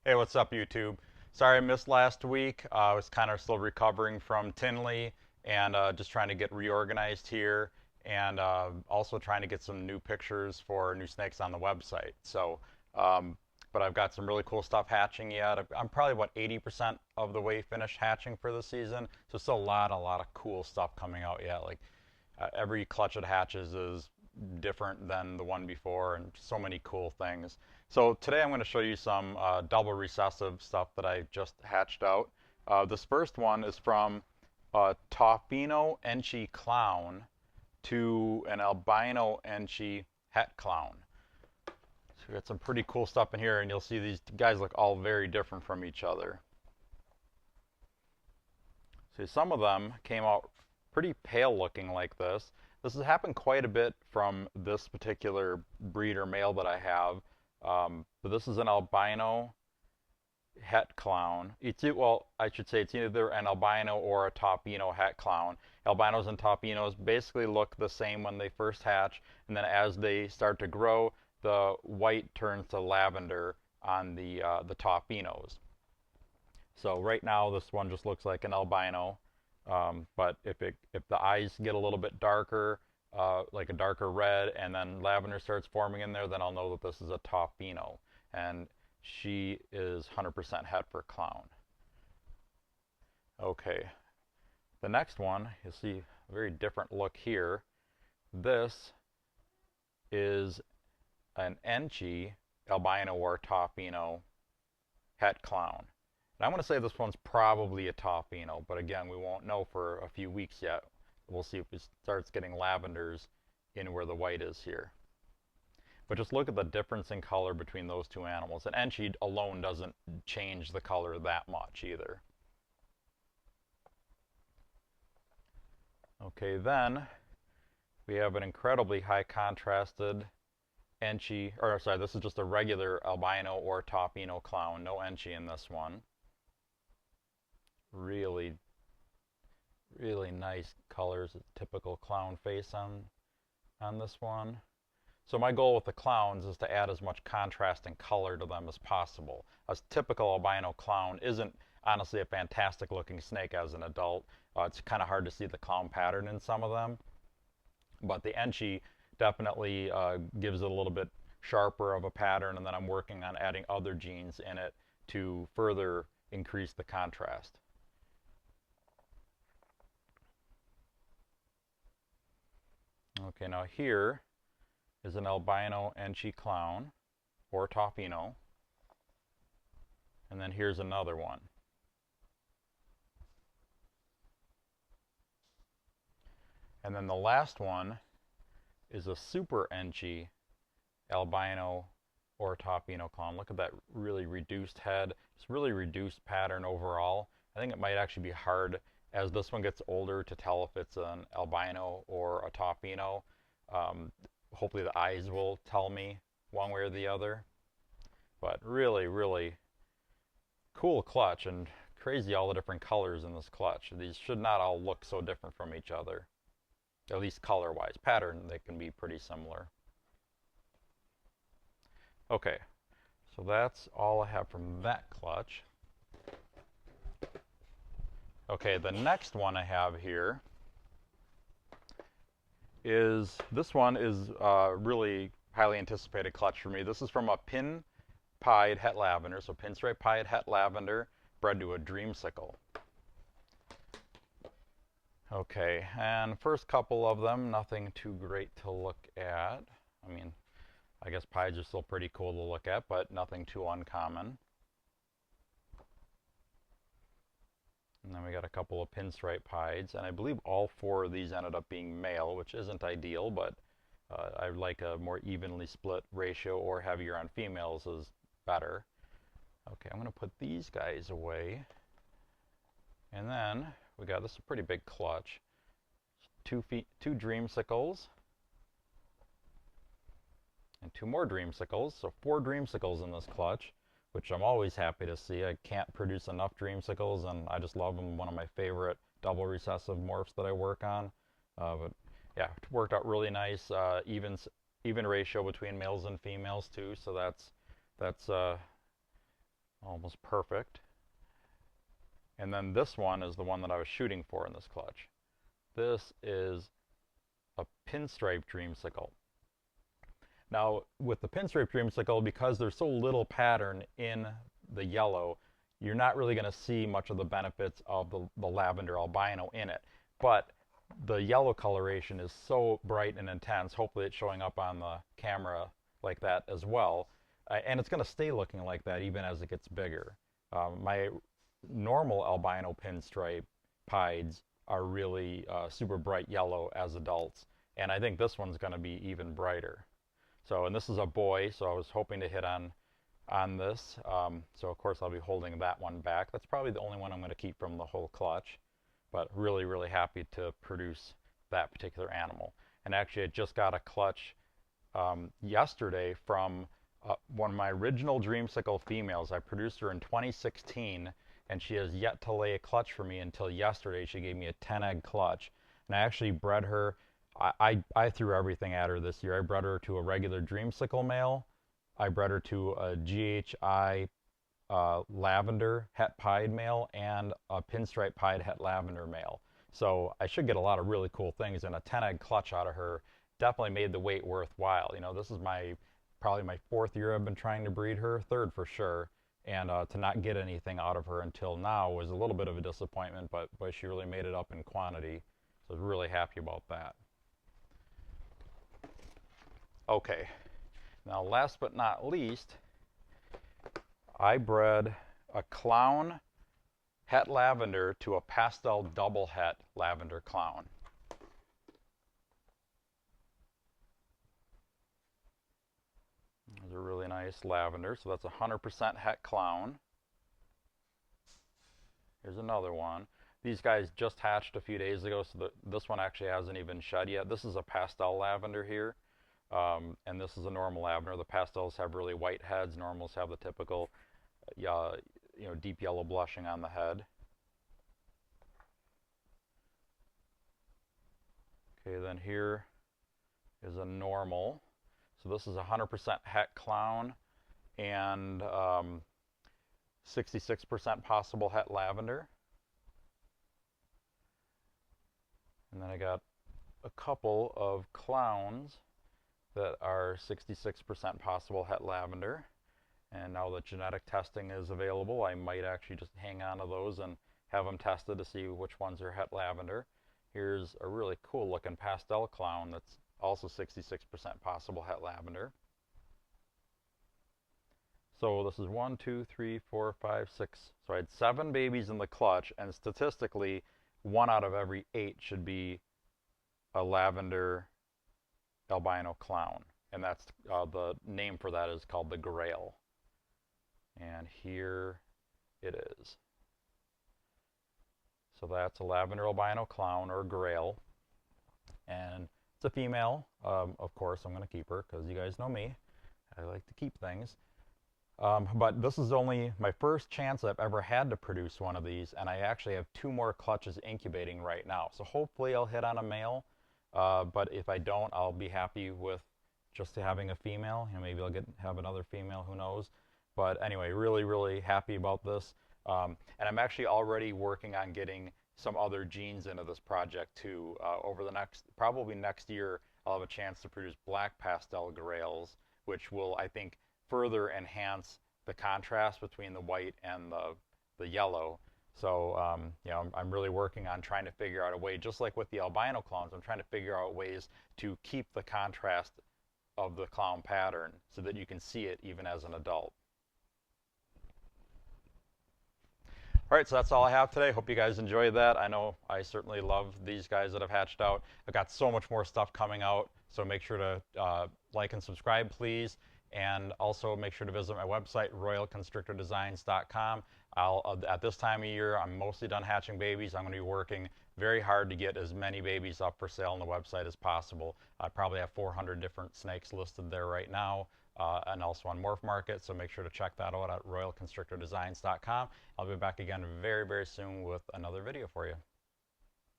Hey, what's up, YouTube? Sorry I missed last week. I was kind of still recovering from Tinley and just trying to get reorganized here and also trying to get some new pictures for new snakes on the website. Um, but I've got some really cool stuff hatching yet. I'm probably about 80% of the way finished hatching for the season, so still a lot of cool stuff coming out yet. Like every clutch it hatches is different than the one before, and so many cool things. So today I'm going to show you some double recessive stuff that I just hatched out. This first one is from a Taupino Enchi Clown to an Albino Enchi Het Clown. So we got some pretty cool stuff in here, and you'll see these guys look all very different from each other. See, some of them came out pretty pale looking like this. This has happened quite a bit from this particular breeder male that I have. But this is an albino het clown. Well, I should say it's either an albino or a Taupino het clown. Albinos and Taupinos basically look the same when they first hatch, and then as they start to grow, the white turns to lavender on the Taupinos. So right now, this one just looks like an albino. But if the eyes get a little bit darker, like a darker red, and then lavender starts forming in there, then I'll know that this is a Taupino. And she is 100% het for clown. Okay, the next one, you'll see a very different look here. This is an Enchi albino or Taupino het clown. And I'm going to say this one's probably a Taupino, but again, we won't know for a few weeks yet. We'll see if it starts getting lavenders in where the white is here. But just look at the difference in color between those two animals. And Enchi alone doesn't change the color that much either. Okay, then we have an incredibly high contrasted Enchi, or sorry, this is just a regular albino or Taupino clown, no Enchi in this one. Really, really nice colors, typical clown face on this one. So my goal with the clowns is to add as much contrast and color to them as possible. A typical albino clown isn't honestly a fantastic looking snake as an adult. It's kind of hard to see the clown pattern in some of them. But the Enchi definitely gives it a little bit sharper of a pattern, and then I'm working on adding other genes in it to further increase the contrast. Okay, now here is an albino Enchi clown or Taupino. And then here's another one. And then the last one is a super Enchi albino or Taupino clown. Look at that really reduced head. It's really reduced pattern overall. I think it might actually be hard as this one gets older to tell if it's an albino or a Taupino. Hopefully the eyes will tell me one way or the other. But really, really cool clutch, and crazy all the different colors in this clutch. These should not all look so different from each other, at least color-wise. Pattern, they can be pretty similar. Okay, so that's all I have from that clutch. Okay, the next one I have here is, this one is really highly anticipated clutch for me. This is from a pin-pied het lavender, so pinstripe pied het lavender bred to a dreamsicle. Okay, and first couple of them, nothing too great to look at. I mean, I guess pieds are still pretty cool to look at, but nothing too uncommon. And then we got a couple of pinstripe pieds, and I believe all four of these ended up being male, which isn't ideal, but I like a more evenly split ratio, or heavier on females is better. Okay, I'm going to put these guys away. And then we got this pretty big clutch. Two dreamsicles. And two more dreamsicles, so 4 dreamsicles in this clutch, which I'm always happy to see. I can't produce enough dreamsicles, and I just love them. One of my favorite double recessive morphs that I work on. But yeah, it worked out really nice. Even ratio between males and females too. So that's all almost perfect. And then this one is the one that I was shooting for in this clutch. This is a Pinstripe Dreamsicle. Now, with the Pinstripe Dreamsicle, because there's so little pattern in the yellow, you're not really going to see much of the benefits of the lavender albino in it. But the yellow coloration is so bright and intense, hopefully it's showing up on the camera like that as well. And it's going to stay looking like that even as it gets bigger. My normal albino pinstripe pieds are really super bright yellow as adults. And I think this one's going to be even brighter. So, and this is a boy, so I was hoping to hit on this. So of course I'll be holding that one back. That's probably the only one I'm going to keep from the whole clutch. But really, really happy to produce that particular animal. And actually I just got a clutch yesterday from one of my original Dreamsicle females. I produced her in 2016, and she has yet to lay a clutch for me until yesterday. She gave me a 10-egg clutch. And I actually bred her. I threw everything at her this year. I bred her to a regular Dreamsicle male. I bred her to a GHI lavender het pied male and a pinstripe pied het lavender male. So I should get a lot of really cool things, and a 10-egg clutch out of her definitely made the wait worthwhile. You know, this is probably my 4th year I've been trying to breed her, 3rd for sure. And to not get anything out of her until now was a little bit of a disappointment, but she really made it up in quantity. So I was really happy about that. Okay, now last but not least, I bred a clown het lavender to a pastel double het lavender clown. There's a really nice lavender, so that's 100% het clown. Here's another one. These guys just hatched a few days ago, so this one actually hasn't even shed yet. This is a pastel lavender here. And this is a normal lavender. The pastels have really white heads. Normals have the typical, deep yellow blushing on the head. Okay, then here is a normal. So this is 100% het clown and 66% possible het lavender. And then I got a couple of clowns that are 66% possible het lavender. And now that genetic testing is available, I might actually just hang on to those and have them tested to see which ones are het lavender. Here's a really cool looking pastel clown that's also 66% possible het lavender. So this is 1, 2, 3, 4, 5, 6. So I had 7 babies in the clutch, and statistically 1 out of every 8 should be a lavender albino clown, and that's the name for that is called the Grail. And here it is. So that's a lavender albino clown, or Grail, and it's a female. Of course I'm going to keep her because you guys know me, I like to keep things. But this is only my first chance I've ever had to produce one of these, and I actually have 2 more clutches incubating right now, so hopefully I'll hit on a male. But if I don't, I'll be happy with just having a female. Maybe I'll have another female, who knows. But anyway, really, really happy about this. And I'm actually already working on getting some other genes into this project too. Over the probably next year, I'll have a chance to produce black pastel grails, which will, I think, further enhance the contrast between the white and the yellow. So, I'm really working on trying to figure out a way, just like with the albino clowns, I'm trying to figure out ways to keep the contrast of the clown pattern so that you can see it even as an adult. All right, so that's all I have today. Hope you guys enjoyed that. I know I certainly love these guys that have hatched out. I've got so much more stuff coming out, so make sure to like and subscribe, please. And also make sure to visit my website, royalconstrictordesigns.com. At this time of year, I'm mostly done hatching babies. I'm going to be working very hard to get as many babies up for sale on the website as possible. I probably have 400 different snakes listed there right now, and also on Morph Market, so make sure to check that out at royalconstrictordesigns.com. I'll be back again very, very soon with another video for you.